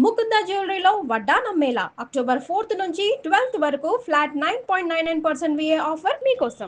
ముకుంద జ్యువెలరీలో వడ్డానం Mela October 4th నుంచి 12th వరకు ఫ్లాట్ 9.99% విఏ ఆఫర్ మీకోసం.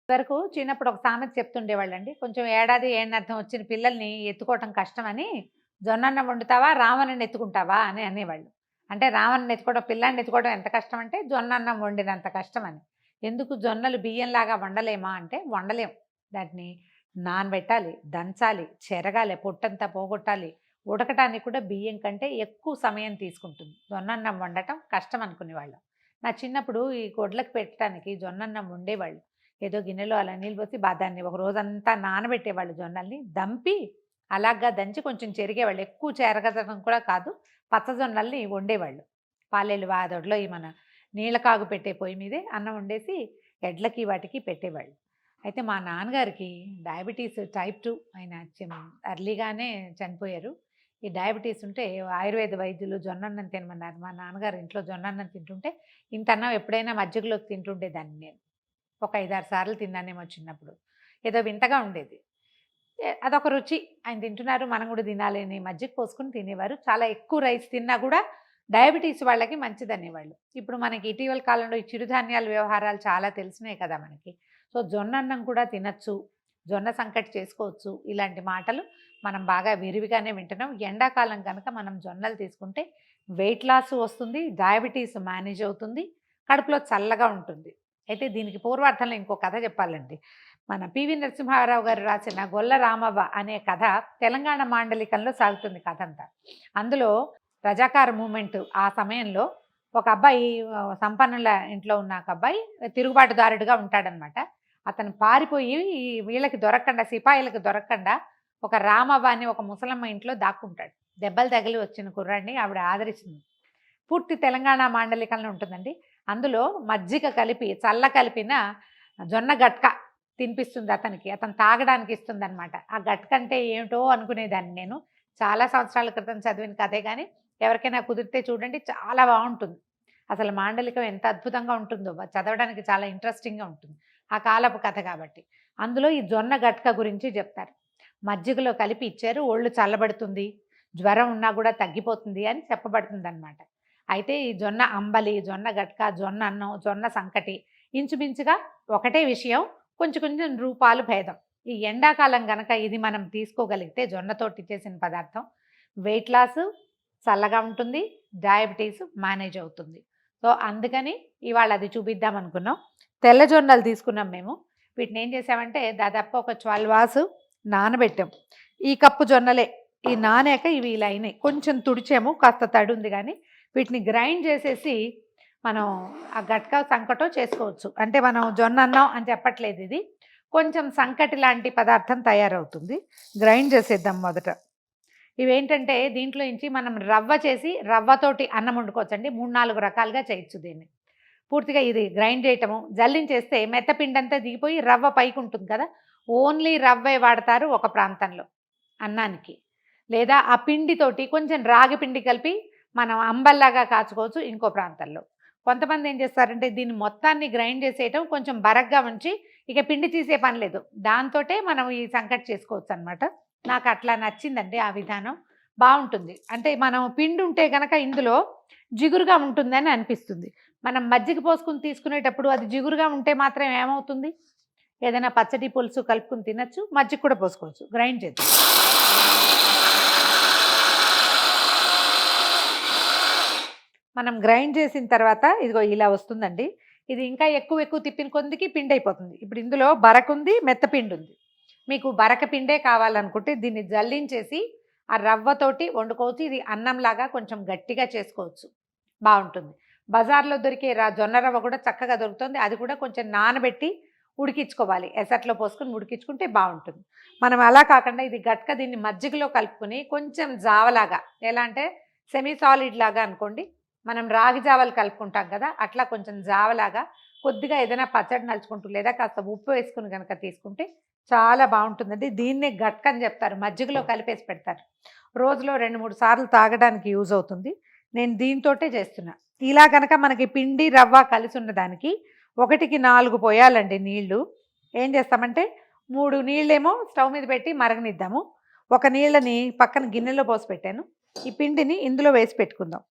వరకు చిన్నప్పుడు ఒక సామెత చెప్తుండేవాళ్ళండి. కొంచెం ఏడాది ఏడనర్థం వచ్చిన పిల్లల్ని ఎత్తుకోవటం కష్టమని, "జొన్నన్నం వండుతావా? రామన్నని ఎత్తుకుంటావా?" అని అనేవాళ్ళు. అంటే రామన్నని ఎత్తుకోవడం, పిల్లాడిని ఎత్తుకోవడం ఎంత కష్టం అంటే జొన్నన్నం వండినంత కష్టమని. ఎందుకు జొన్నలు బియ్యంలాగా వండలేమా అంటే వండలేం. దాన్ని నానబెట్టాలి, దంచాలి, చెరగాలి, పొట్టంతా పోగొట్టాలి. ఉడకటానికి కూడా బియ్యం కంటే ఎక్కువ సమయం తీసుకుంటుంది. జొన్నన్నం వండటం కష్టం అనుకునేవాళ్ళం. నా చిన్నప్పుడు ఈ గొడ్లకు పెట్టడానికి జొన్నన్నం వండేవాళ్ళు. ఏదో గిన్నెలో అలా నీళ్ళు పోసి దాన్ని ఒక రోజంతా నానబెట్టేవాళ్ళు జొన్నల్ని. దంపి అలాగా దంచి కొంచెం చెరిగేవాళ్ళు. ఎక్కువ చెరగదడం కూడా కాదు. పచ్చజొన్నల్ని వండేవాళ్ళు. పాలేళ్ళు వాదొడ్లో ఈ మన నీళ్ళ కాగు పెట్టే పొయ్యి మీదే అన్నం వండేసి ఎడ్లకి వాటికి పెట్టేవాళ్ళు. అయితే మా నాన్నగారికి డయాబెటీస్ టైప్ 2 ఆయన ఎర్లీగానే చనిపోయారు. ఈ డయాబెటీస్ ఉంటే ఆయుర్వేద వైద్యులు జొన్నన్నం తినమన్నారు. మా నాన్నగారు ఇంట్లో జొన్నన్నం తింటుంటే ఇంత అన్నం ఎప్పుడైనా మజ్జిగలోకి తింటుండేదాన్ని నేను. ఒక 5, 6 సార్లు తిన్నానేమో చిన్నప్పుడు. ఏదో వింతగా ఉండేది. అదొక రుచి. ఆయన తింటున్నారు, మనం కూడా తినాలని మజ్జిగ పోసుకొని తినేవారు. చాలా ఎక్కువ రైస్ తిన్నా కూడా డయాబెటీస్ వాళ్ళకి మంచిదనేవాళ్ళు. ఇప్పుడు మనకి ఇటీవల కాలంలో ఈ చిరుధాన్యాల వ్యవహారాలు చాలా తెలిసినాయి కదా మనకి. సో జొన్నన్నం కూడా తినచ్చు, జొన్న సంకటి చేసుకోవచ్చు. ఇలాంటి మాటలు మనం బాగా విరివిగానే వింటున్నాం. ఎండాకాలం కనుక మనం జొన్నలు తీసుకుంటే వెయిట్ లాస్ వస్తుంది, డయాబెటీస్ మేనేజ్ అవుతుంది, కడుపులో చల్లగా ఉంటుంది. అయితే దీనికి పూర్వార్థంలో ఇంకో కథ చెప్పాలండి. మన పివి నరసింహారావు గారు రాసిన గొల్ల రామవ్వ అనే కథ తెలంగాణ మాండలికంలో సాగుతుంది కథ అంతా. అందులో రజాకార మూమెంట్ ఆ సమయంలో ఒక అబ్బాయి, సంపన్నుల ఇంట్లో ఉన్న ఒక అబ్బాయి తిరుగుబాటుదారుడిగా ఉంటాడనమాట. అతను పారిపోయి వీళ్ళకి దొరకకుండా, సిపాయిలకు దొరకకుండా ఒక రామవ్వ అని ఒక ముసలమ్మ ఇంట్లో దాక్కుంటాడు. దెబ్బలు తగిలి వచ్చిన కుర్రాడిని ఆవిడ ఆదరిస్తుంది. పూర్తి తెలంగాణ మాండలికంలో ఉంటుందండి. అందులో మజ్జిగ కలిపి, చల్ల కలిపిన జొన్న గట్క తినిపిస్తుంది అతనికి. అతను తాగడానికి ఇస్తుంది అనమాట. ఆ గట్క అంటే ఏమిటో అనుకునేదాన్ని నేను. చాలా సంవత్సరాల క్రితం చదివిన కథే, కానీ ఎవరికైనా కుదిరితే చూడండి, చాలా బాగుంటుంది. అసలు మాండలికం ఎంత అద్భుతంగా ఉంటుందో, చదవడానికి చాలా ఇంట్రెస్టింగ్గా ఉంటుంది. ఆ కాలపు కథ కాబట్టి. అందులో ఈ జొన్న గట్క గురించి చెప్తారు. మజ్జిగలో కలిపి ఇచ్చారు, ఒళ్ళు చల్లబడుతుంది, జ్వరం ఉన్నా కూడా తగ్గిపోతుంది అని చెప్పబడుతుంది అనమాట. అయితే ఈ జొన్న అంబలి, జొన్న గట్క, జొన్న అన్నం, జొన్న సంకటి ఇంచుమించుగా ఒకటే విషయం, కొంచెం కొంచెం రూపాలు భేదం. ఈ ఎండాకాలం కనుక ఇది మనం తీసుకోగలిగితే, జొన్నతోటి చేసిన పదార్థం, వెయిట్ లాస్, చల్లగా ఉంటుంది, డయాబెటీస్ మేనేజ్ అవుతుంది. సో అందుకని ఇవాళ అది చూపిద్దాం అనుకున్నాం. తెల్ల జొన్నలు తీసుకున్నాం మేము. వీటిని ఏం చేసామంటే దాదాపు ఒక 12 అవర్స్ నానబెట్టాం. ఈ కప్పు జొన్నలే. ఈ నానాక ఇవి ఇలా అయినాయి. కొంచెం తుడిచాము, కాస్త తడి ఉంది, కానీ వీటిని గ్రైండ్ చేసేసి మనం ఆ గట్క సంకటో చేసుకోవచ్చు. అంటే మనం జొన్న అన్నం అని చెప్పట్లేదు, ఇది కొంచెం సంకటి లాంటి పదార్థం తయారవుతుంది. గ్రైండ్ చేసేద్దాం మొదట. ఇవేంటంటే దీంట్లో నుంచి మనం రవ్వ చేసి రవ్వతోటి అన్నం వండుకోవచ్చండి. 3-4 రకాలుగా చేయొచ్చు దీన్ని. పూర్తిగా ఇది గ్రైండ్ చేయటము, జల్లించేస్తే మెత్తపిండంతా దిగిపోయి రవ్వ పైకి ఉంటుంది కదా. ఓన్లీ రవ్వే వాడతారు ఒక ప్రాంతంలో అన్నానికి. లేదా ఆ పిండితోటి కొంచెం రాగి పిండి కలిపి మనం అంబల్లాగా కాచుకోవచ్చు ఇంకో ప్రాంతంలో. కొంతమంది ఏం చేస్తారంటే దీన్ని మొత్తాన్ని గ్రైండ్ చేసేయటం, కొంచెం బరగ్గా ఉంచి ఇక పిండి తీసే పని లేదు, దాంతోటే మనం ఈ సంకటి చేసుకోవచ్చు అనమాట. నాకు అట్లా నచ్చిందండి ఆ విధానం, బాగుంటుంది. అంటే మనం పిండి ఉంటే కనుక ఇందులో జిగురుగా ఉంటుందని అనిపిస్తుంది. మనం మజ్జిగ పోసుకుని తీసుకునేటప్పుడు అది జిగురుగా ఉంటే మాత్రం ఏమవుతుంది, ఏదైనా పచ్చడి పులుసు కలుపుకుని తినచ్చు, మజ్జిగ కూడా పోసుకోవచ్చు. గ్రైండ్ చేద్దాం. మనం గ్రైండ్ చేసిన తర్వాత ఇదిగో ఇలా వస్తుందండి. ఇది ఇంకా ఎక్కువ తిప్పిన కొద్దికి పిండి అయిపోతుంది. ఇప్పుడు ఇందులో బరకుంది, మెత్తపిండి ఉంది. మీకు బరక పిండే కావాలనుకుంటే దీన్ని జల్లించేసి ఆ రవ్వతోటి వండుకోవచ్చు. ఇది అన్నంలాగా కొంచెం గట్టిగా చేసుకోవచ్చు, బాగుంటుంది. బజార్లో దొరికే జొన్న రవ్వ కూడా చక్కగా దొరుకుతుంది. అది కూడా కొంచెం నానబెట్టి ఉడికించుకోవాలి. ఎసట్లో పోసుకొని ఉడికించుకుంటే బాగుంటుంది. మనం అలా కాకుండా ఇది గట్క, దీన్ని మజ్జిగలో కలుపుకొని కొంచెం జావలాగా, ఎలా అంటే సెమీ సాలిడ్ లాగా అనుకోండి, మనం రాగి జావలు కలుపుకుంటాం కదా, అట్లా కొంచెం జావలాగా కొద్దిగా ఏదైనా పచ్చడి నలుచుకుంటూ లేదా కాస్త ఉప్పు వేసుకుని కనుక తీసుకుంటే చాలా బాగుంటుందండి. దీన్నే గట్క అని చెప్తారు. మజ్జిగలో కలిపేసి పెడతారు. రోజులో 2-3 సార్లు తాగడానికి యూజ్ అవుతుంది. నేను దీంతోటే చేస్తున్నా. ఇలా కనుక మనకి పిండి రవ్వ కలిసి ఉన్నదానికి 1కి 4 పోయాలండి నీళ్లు. ఏం చేస్తామంటే 3 నీళ్ళేమో స్టవ్ మీద పెట్టి మరగనిద్దాము. ఒక నీళ్ళని పక్కన గిన్నెలో పోసి పెట్టాను. ఈ పిండిని ఇందులో వేసి పెట్టుకుందాం.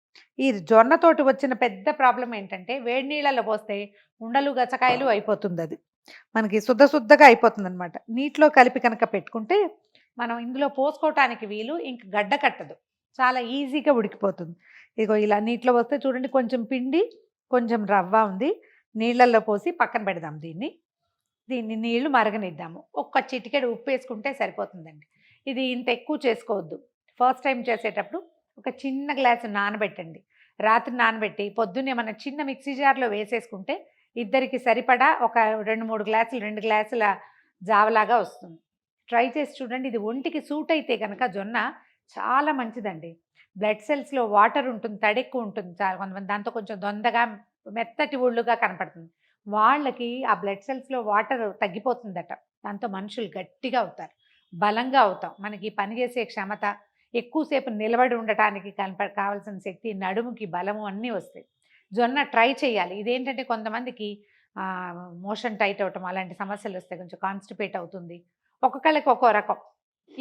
ఈ జొన్నతోటి వచ్చిన పెద్ద ప్రాబ్లం ఏంటంటే వేడి నీళ్ళలో పోస్తే ఉండలు గచ్చకాయలు అయిపోతుంది. అది మనకి శుద్ధగా అయిపోతుందనమాట. నీటిలో కలిపి కనుక పెట్టుకుంటే మనం ఇందులో పోసుకోవటానికి వీలు, ఇంక గడ్డ కట్టదు, చాలా ఈజీగా ఉడికిపోతుంది. ఇగో ఇలా నీటిలో పోస్తే చూడండి, కొంచెం పిండి కొంచెం రవ్వ ఉంది. నీళ్ళల్లో పోసి పక్కన పెడదాం. దీన్ని నీళ్లు మరగనిద్దాము. ఒక్క చిటికెడు ఉప్పు వేసుకుంటే సరిపోతుందండి. ఇది ఇంత ఎక్కువ చేసుకోవద్దు. ఫస్ట్ టైం చేసేటప్పుడు ఒక చిన్న గ్లాసు నానబెట్టండి. రాత్రి నానబెట్టి పొద్దున్నే మన చిన్న మిక్సీ జార్లో వేసేసుకుంటే ఇద్దరికి సరిపడా ఒక 2-3 గ్లాసులు 2 గ్లాసుల జావలాగా వస్తుంది. ట్రై చేసి చూడండి. ఇది ఒంటికి సూట్ అయితే కనుక జొన్న చాలా మంచిదండి. బ్లడ్ సెల్స్లో వాటర్ ఉంటుంది, తడి ఎక్కువ ఉంటుంది. చాలా కొంతమంది దాంతో కొంచెం దొందగా మెత్తటి ఒళ్ళుగా కనపడుతుంది. వాళ్ళకి ఆ బ్లడ్ సెల్స్లో వాటర్ తగ్గిపోతుందట. దాంతో మనుషులు గట్టిగా అవుతారు, బలంగా అవుతాం. మనకి పని చేసే క్షమత, ఎక్కువసేపు నిలబడి ఉండటానికి కావాల్సిన శక్తి, నడుముకి బలము అన్నీ వస్తాయి. జొన్న ట్రై చేయాలి. ఇదేంటంటే కొంతమందికి మోషన్ టైట్ అవటం అలాంటి సమస్యలు వస్తాయి, కొంచెం కాన్స్టిపేట్ అవుతుంది. ఒక్కొక్కళ్ళకి ఒక్కో రకం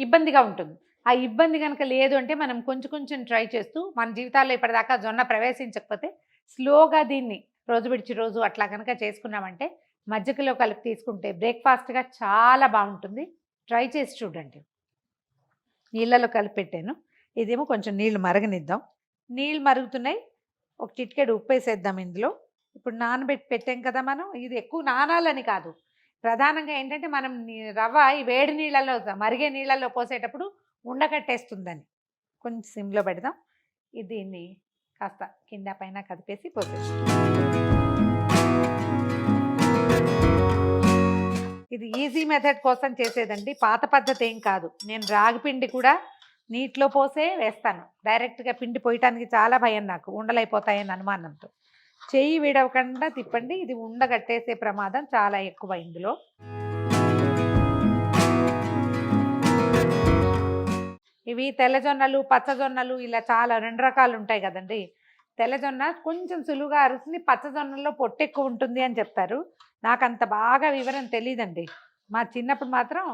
ఇబ్బందిగా ఉంటుంది. ఆ ఇబ్బంది కనుక లేదు అంటే మనం కొంచెం ట్రై చేస్తూ మన జీవితాల్లో ఇప్పటిదాకా జొన్న ప్రవేశించకపోతే స్లోగా దీన్ని రోజు విడిచి రోజు అట్లా కనుక చేసుకున్నామంటే మజ్జిగలో కలిపి తీసుకుంటే బ్రేక్ఫాస్ట్గా చాలా బాగుంటుంది. ట్రై చేసి చూడండి. నీళ్ళలో కలిపి పెట్టాను. ఇదేమో కొంచెం నీళ్ళు మరగనిద్దాం. నీళ్ళు మరుగుతున్నాయి. ఒక చిటికెడు ఉప్పు వేసేద్దాం ఇందులో. ఇప్పుడు నానబెట్టి పెట్టాం కదా మనం. ఇది ఎక్కువ నానాలని కాదు, ప్రధానంగా ఏంటంటే మనం రవ్వ ఈ వేడి నీళ్ళలో మరిగే నీళ్ళలో పోసేటప్పుడు ఉండకట్టేస్తుందని కొంచెం సిమ్లో పెడదాం. దీన్ని కాస్త కింద పైన కదిపేసి పోసేస్తాం. ఇది ఈజీ మెథడ్ కోసం చేసేదండి, పాత పద్ధతి ఏం కాదు. నేను రాగిపిండి కూడా నీటిలో పోసే వేస్తాను. డైరెక్ట్గా పిండి పోయటానికి చాలా భయం నాకు, ఉండలైపోతాయని అనుమానంతో. చెయ్యి విడవకుండా తిప్పండి. ఇది ఉండగట్టేసే ప్రమాదం చాలా ఎక్కువ ఇందులో. ఇవి తెల్లజొన్నలు, పచ్చజొన్నలు ఇలా చాలా 2 రకాలు ఉంటాయి కదండి. తెల్లజొన్న కొంచెం సులువుగా అరుస్తుంది, పచ్చజొన్నలో పొట్టు ఎక్కువ ఉంటుంది అని చెప్తారు. నాకు అంత బాగా వివరం తెలియదండి. మా చిన్నప్పుడు మాత్రం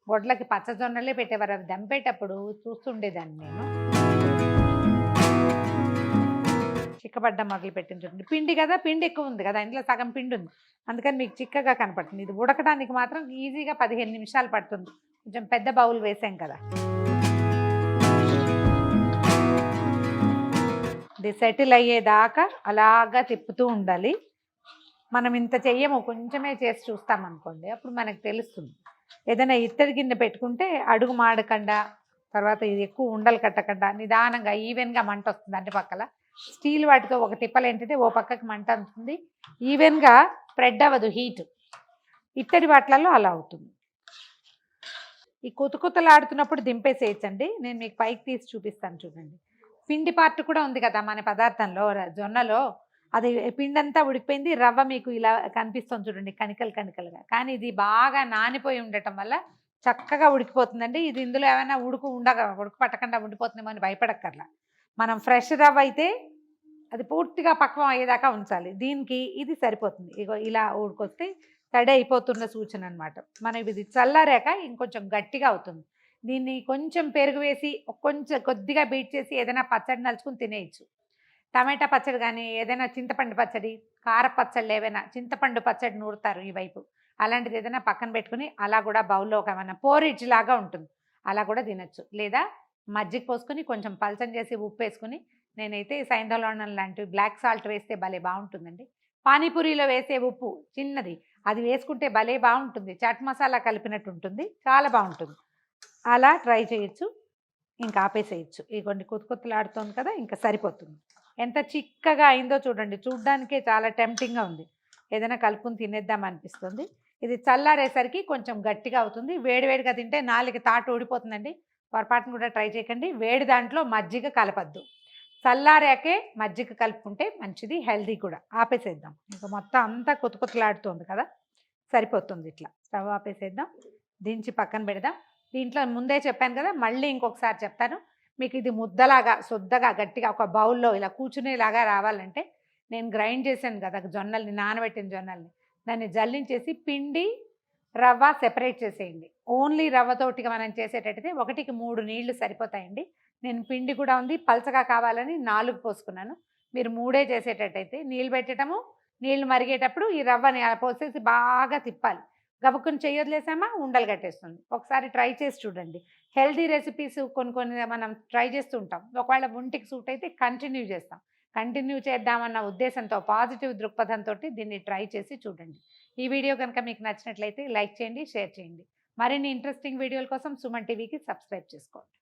గొడ్లకి పచ్చజొన్నలే పెట్టేవారు. అవి దంపేటప్పుడు చూస్తుండేదాన్ని నేను. చిక్కబడ్డ మొదలు పెట్టించండి. పిండి కదా, పిండి ఎక్కువ ఉంది కదా, ఇందులో సగం పిండి ఉంది, అందుకని మీకు చిక్కగా కనపడుతుంది. ఇది ఉడకడానికి మాత్రం ఈజీగా 15 నిమిషాలు పడుతుంది. కొంచెం పెద్ద బౌల్ వేసాం కదా. ఇది సెటిల్ అయ్యేదాకా అలాగా తిప్పుతూ ఉండాలి. మనం ఇంత చెయ్యము, కొంచెమే చేసి చూస్తామనుకోండి, అప్పుడు మనకు తెలుస్తుంది. ఏదైనా ఇత్తడి గిన్నె పెట్టుకుంటే అడుగు మాడకుండా, తర్వాత ఇది ఎక్కువ ఉండలు కట్టకుండా నిదానంగా ఈవెన్గా మంట వస్తుంది అన్ని పక్కల. స్టీల్ వాటితో ఒక తిప్పలు ఏంటంటే ఓ పక్కకి మంట ఉంటుంది, ఈవెన్గా స్ప్రెడ్ అవ్వదు హీట్. ఇత్తడి వాటిలలో అలా అవుతుంది. ఈ కుతకుతలాడుతున్నప్పుడు దింపేసేయచ్చండి. నేను మీకు పైకి తీసి చూపిస్తాను చూడండి. పిండి పార్ట్ కూడా ఉంది కదా మన పదార్థంలో, జొన్నలో. అది పిండి అంతా ఉడికిపోయింది, రవ్వ మీకు ఇలా కనిపిస్తుంది చూడండి, కణికలుగా. కానీ ఇది బాగా నానిపోయి ఉండటం వల్ల చక్కగా ఉడికిపోతుందండి. ఇది ఇందులో ఏమైనా ఉడుకు పట్టకుండా ఉండిపోతుందేమో అని భయపడక్కర్లా. మనం ఫ్రెష్ రవ్వ అయితే అది పూర్తిగా పక్వం అయ్యేదాకా ఉంచాలి. దీనికి ఇది సరిపోతుంది. ఇగో ఇలా ఉడికొస్తే తడి అయిపోతున్న సూచన అనమాట. మనం ఇది చల్లారాక ఇంకొంచెం గట్టిగా అవుతుంది. దీన్ని కొంచెం పెరుగు వేసి కొద్దిగా బీట్ చేసి ఏదైనా పచ్చడి నలుచుకుని తినేయచ్చు. టమాటా పచ్చడి కానీ, ఏదైనా చింతపండు పచ్చడి, కార పచ్చళ్ళు ఏవైనా, చింతపండు పచ్చడి నూరుతారు ఈ వైపు, అలాంటిది ఏదైనా పక్కన పెట్టుకుని అలా కూడా బౌల్లో ఒక ఏమైనా పోరిడ్జ్ లాగా ఉంటుంది, అలా కూడా తినచ్చు. లేదా మజ్జిగ పోసుకొని కొంచెం పలచం చేసి ఉప్పు వేసుకుని, నేనైతే సైంధలోనం లాంటివి బ్లాక్ సాల్ట్ వేస్తే భలే బాగుంటుందండి. పానీపూరిలో వేసే ఉప్పు చిన్నది, అది వేసుకుంటే భలే బాగుంటుంది. చాట్ మసాలా కలిపినట్టు ఉంటుంది, చాలా బాగుంటుంది. అలా ట్రై చేయొచ్చు. ఇంకా ఆపేసేయచ్చు. ఈ కొన్ని కుతకుతలాడుతోంది కదా, ఇంకా సరిపోతుంది. ఎంత చిక్కగా అయిందో చూడండి, చూడ్డానికే చాలా టెంప్టింగ్గా ఉంది. ఏదైనా కలుపుకుని తినేద్దాం అనిపిస్తుంది. ఇది చల్లారేసరికి కొంచెం గట్టిగా అవుతుంది. వేడివేడిగా తింటే నాలుగు తాటు ఊడిపోతుందండి, పొరపాటును కూడా ట్రై చేయకండి. వేడి దాంట్లో మజ్జిగ కలపద్దు, చల్లారాకే మజ్జిగ కలుపుకుంటే మంచిది, హెల్దీ కూడా. ఆపేసేద్దాం. ఇంకా మొత్తం అంతా కుతకుతలాడుతుంది కదా, సరిపోతుంది. ఇట్లా స్టవ్ ఆపేసేద్దాం, దించి పక్కన పెడదాం. దీంట్లో ముందే చెప్పాను కదా, మళ్ళీ ఇంకొకసారి చెప్తాను. మీకు ఇది ముద్దలాగా శుద్ధగా గట్టిగా ఒక బౌల్లో ఇలా కూర్చునేలాగా రావాలంటే, నేను గ్రైండ్ చేశాను కదా జొన్నల్ని, నానబెట్టిన జొన్నల్ని, దాన్ని జల్లించేసి పిండి రవ్వ సెపరేట్ చేసేయండి. ఓన్లీ రవ్వతోటిగా మనం చేసేటట్టయితే 1కి 3 నీళ్లు సరిపోతాయండి. నేను పిండి కూడా ఉంది, పలచగా కావాలని 4 పోసుకున్నాను. మీరు 3 చేసేటట్టయితే నీళ్ళు పెట్టడము, నీళ్ళు మరిగేటప్పుడు ఈ రవ్వని పోసేసి బాగా తిప్పాలి. గబుక్కుని చెయ్యొదిలేసామా ఉండలు కట్టేస్తుంది. ఒకసారి ట్రై చేసి చూడండి. హెల్తీ రెసిపీస్ కొన్ని కొన్ని మనం ట్రై చేస్తూ ఉంటాం. ఒకవేళ ఒంటికి సూట్ అయితే కంటిన్యూ చేస్తాం. కంటిన్యూ చేద్దామన్న ఉద్దేశంతో పాజిటివ్ దృక్పథంతో దీన్ని ట్రై చేసి చూడండి. ఈ వీడియో కనుక మీకు నచ్చినట్లయితే లైక్ చేయండి, షేర్ చేయండి. మరిన్ని ఇంట్రెస్టింగ్ వీడియోల కోసం సుమన్ టీవీకి సబ్స్క్రైబ్ చేసుకోండి.